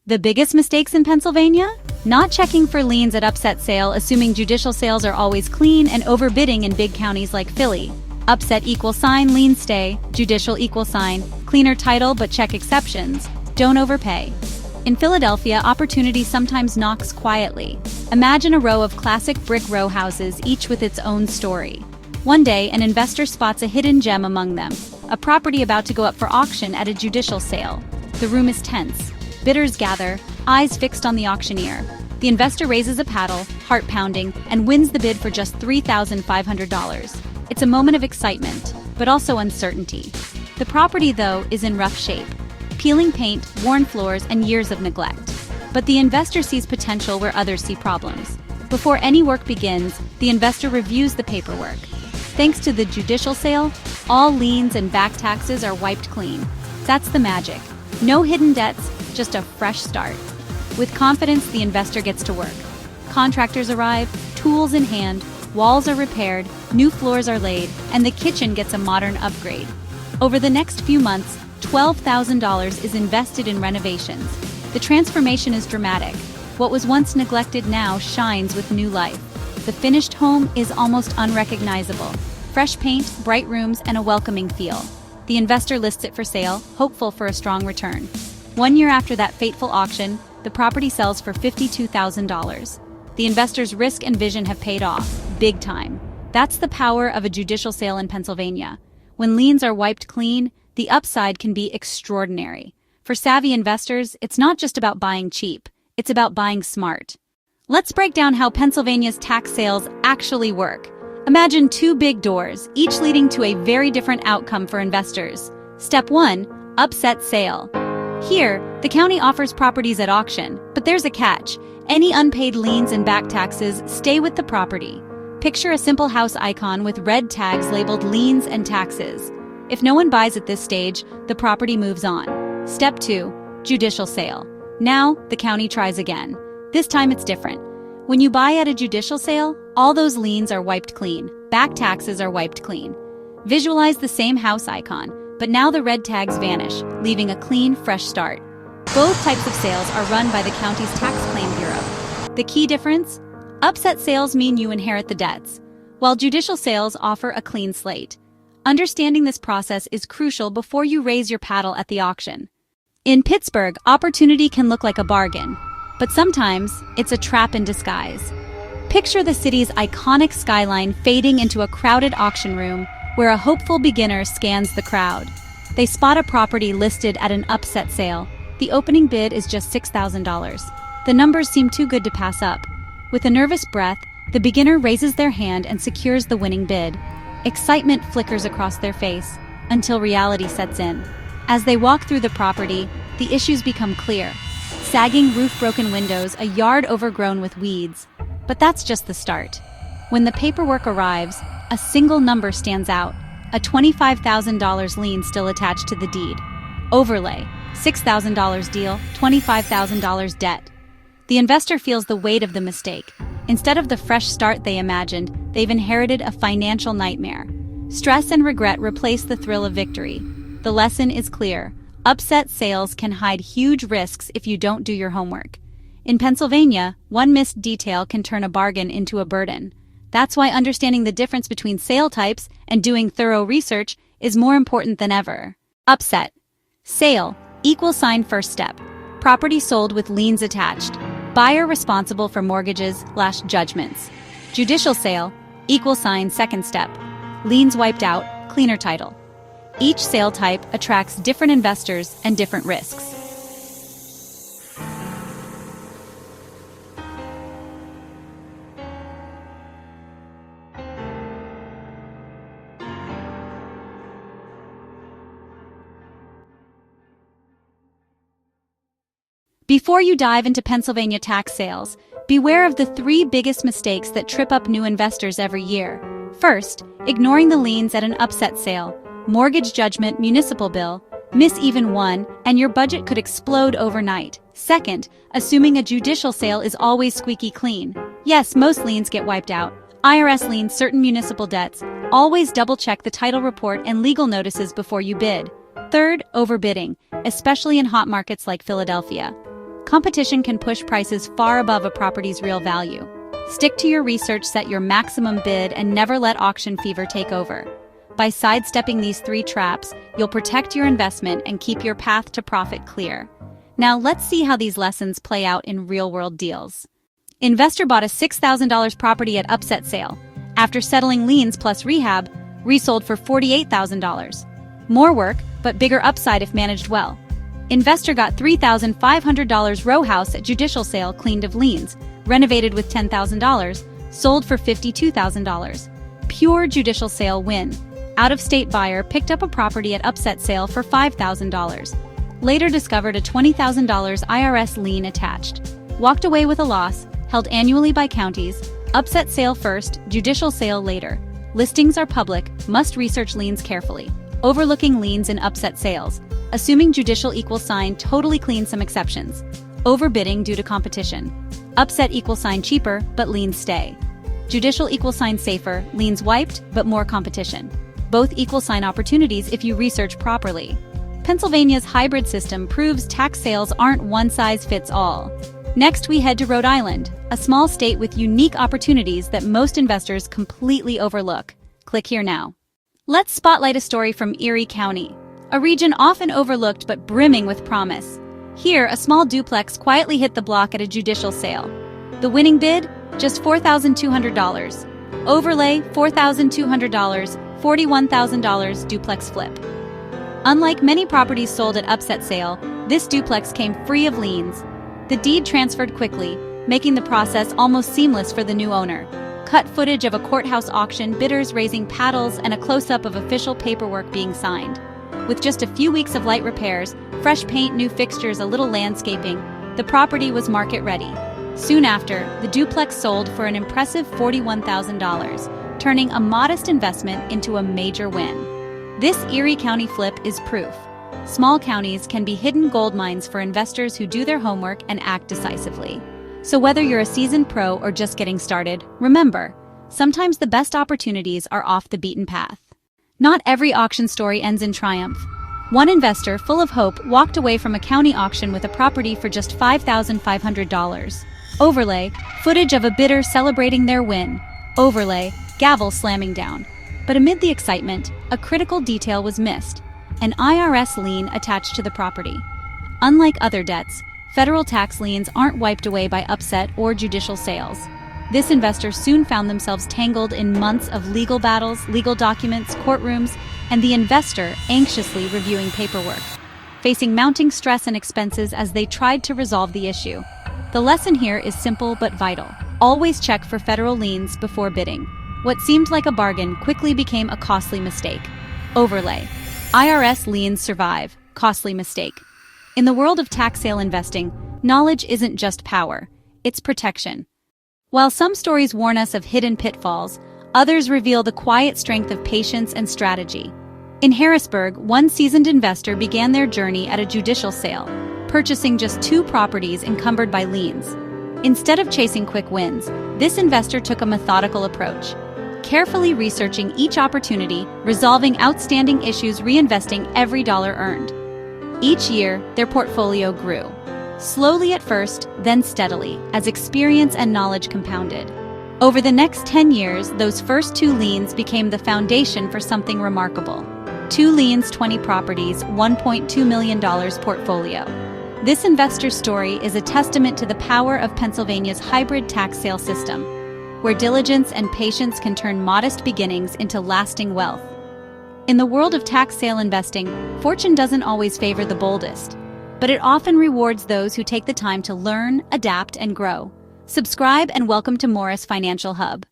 The biggest mistakes in Pennsylvania? Not checking for liens at upset sale, assuming judicial sales are always clean, and overbidding in big counties like Philly. Upset =, lien stay, judicial =, cleaner title but check exceptions. Don't overpay. In Philadelphia, opportunity sometimes knocks quietly. Imagine a row of classic brick row houses, each with its own story. One day, an investor spots a hidden gem among them, a property about to go up for auction at a judicial sale. The room is tense. Bidders gather, eyes fixed on the auctioneer. The investor raises a paddle, heart pounding, and wins the bid for just $3,500. It's a moment of excitement, but also uncertainty. The property, though, is in rough shape. Peeling paint, worn floors, and years of neglect. But the investor sees potential where others see problems. Before any work begins, the investor reviews the paperwork. Thanks to the judicial sale, all liens and back taxes are wiped clean. That's the magic. No hidden debts, just a fresh start. With confidence, the investor gets to work. Contractors arrive, tools in hand, walls are repaired, new floors are laid, and the kitchen gets a modern upgrade. Over the next few months, $12,000 is invested in renovations. The transformation is dramatic. What was once neglected now shines with new life. The finished home is almost unrecognizable. Fresh paint, bright rooms, and a welcoming feel. The investor lists it for sale, hopeful for a strong return. 1 year after that fateful auction, the property sells for $52,000. The investor's risk and vision have paid off, big time. That's the power of a judicial sale in Pennsylvania. When liens are wiped clean, the upside can be extraordinary. For savvy investors, it's not just about buying cheap, it's about buying smart. Let's break down how Pennsylvania's tax sales actually work. Imagine two big doors, each leading to a very different outcome for investors. Step 1, upset sale. Here, the county offers properties at auction, but there's a catch. Any unpaid liens and back taxes stay with the property. Picture a simple house icon with red tags labeled liens and taxes. If no one buys at this stage, the property moves on. Step 2, judicial sale. Now, the county tries again. This time it's different. When you buy at a judicial sale, all those liens are wiped clean. Back taxes are wiped clean. Visualize the same house icon, but now the red tags vanish, leaving a clean, fresh start. Both types of sales are run by the county's tax claim bureau. The key difference? Upset sales mean you inherit the debts, while judicial sales offer a clean slate. Understanding this process is crucial before you raise your paddle at the auction. In Pittsburgh, opportunity can look like a bargain, but sometimes it's a trap in disguise. Picture the city's iconic skyline fading into a crowded auction room where a hopeful beginner scans the crowd. They spot a property listed at an upset sale. The opening bid is just $6,000. The numbers seem too good to pass up. With a nervous breath, the beginner raises their hand and secures the winning bid. Excitement flickers across their face until reality sets in. As they walk through the property, the issues become clear. Sagging roof-broken windows, a yard overgrown with weeds. But that's just the start. When the paperwork arrives, a single number stands out, a $25,000 lien still attached to the deed. Overlay, $6,000 deal, $25,000 debt. The investor feels the weight of the mistake. Instead of the fresh start they imagined, they've inherited a financial nightmare. Stress and regret replace the thrill of victory. The lesson is clear. Upset sales can hide huge risks if you don't do your homework. In Pennsylvania, one missed detail can turn a bargain into a burden. That's why understanding the difference between sale types and doing thorough research is more important than ever. Upset. Sale, =, first step. Property sold with liens attached. Buyer responsible for mortgages/judgments. Judicial sale, =, second step. Liens wiped out, cleaner title. Each sale type attracts different investors and different risks. Before you dive into Pennsylvania tax sales, beware of the 3 biggest mistakes that trip up new investors every year. First, ignoring the liens at an upset sale. Mortgage judgment, municipal bill. Miss even one, and your budget could explode overnight. Second, assuming a judicial sale is always squeaky clean. Yes, most liens get wiped out. IRS liens certain municipal debts. Always double-check the title report and legal notices before you bid. Third, overbidding, especially in hot markets like Philadelphia. competition can push prices far above a property's real value. Stick to your research, set your maximum bid, and never let auction fever take over. By sidestepping these 3 traps, you'll protect your investment and keep your path to profit clear. Now let's see how these lessons play out in real-world deals. Investor bought a $6,000 property at upset sale. After settling liens plus rehab, resold for $48,000. More work, but bigger upside if managed well. Investor got $3,500 row house at judicial sale, cleaned of liens, renovated with $10,000, sold for $52,000. Pure judicial sale win. Out-of-state buyer picked up a property at upset sale for $5,000. Later discovered a $20,000 IRS lien attached. Walked away with a loss, held annually by counties. Upset sale first, judicial sale later. Listings are public, must research liens carefully. Overlooking liens in upset sales. Assuming judicial equals sign totally clean, some exceptions. Overbidding due to competition. Upset equals sign cheaper, but liens stay. Judicial equals sign safer, liens wiped, but more competition. Both equal sign opportunities if you research properly. Pennsylvania's hybrid system proves tax sales aren't one size fits all. Next, we head to Rhode Island, a small state with unique opportunities that most investors completely overlook. Click here now. Let's spotlight a story from Erie County, a region often overlooked but brimming with promise. Here, a small duplex quietly hit the block at a judicial sale. The winning bid? Just $4,200. Overlay, $4,200, $41,000 duplex flip. Unlike many properties sold at upset sale, this duplex came free of liens. The deed transferred quickly, making the process almost seamless for the new owner. Cut footage of a courthouse auction, bidders raising paddles, and a close-up of official paperwork being signed. With just a few weeks of light repairs, fresh paint, new fixtures, a little landscaping, the property was market-ready. Soon after, the duplex sold for an impressive $41,000, turning a modest investment into a major win. This Erie County flip is proof. Small counties can be hidden gold mines for investors who do their homework and act decisively. So whether you're a seasoned pro or just getting started, remember, sometimes the best opportunities are off the beaten path. Not every auction story ends in triumph. One investor, full of hope, walked away from a county auction with a property for just $5,500. Overlay, footage of a bidder celebrating their win. Overlay, gavel slamming down. But amid the excitement, a critical detail was missed: an IRS lien attached to the property. Unlike other debts, federal tax liens aren't wiped away by upset or judicial sales. This investor soon found themselves tangled in months of legal battles, legal documents, courtrooms, and the investor anxiously reviewing paperwork, facing mounting stress and expenses as they tried to resolve the issue. The lesson here is simple but vital. Always check for federal liens before bidding. What seemed like a bargain quickly became a costly mistake. Overlay. IRS liens survive. Costly mistake. In the world of tax sale investing, knowledge isn't just power, it's protection. While some stories warn us of hidden pitfalls, others reveal the quiet strength of patience and strategy. In Harrisburg, one seasoned investor began their journey at a judicial sale, purchasing just 2 properties encumbered by liens. Instead of chasing quick wins, this investor took a methodical approach, carefully researching each opportunity, resolving outstanding issues, reinvesting every dollar earned. Each year, their portfolio grew. Slowly at first, then steadily, as experience and knowledge compounded. Over the next 10 years, those first 2 liens became the foundation for something remarkable. 2 liens, 20 properties, $1.2 million portfolio. This investor's story is a testament to the power of Pennsylvania's hybrid tax sale system, where diligence and patience can turn modest beginnings into lasting wealth. In the world of tax sale investing, fortune doesn't always favor the boldest, but it often rewards those who take the time to learn, adapt, and grow. Subscribe and welcome to Morris Financial Hub.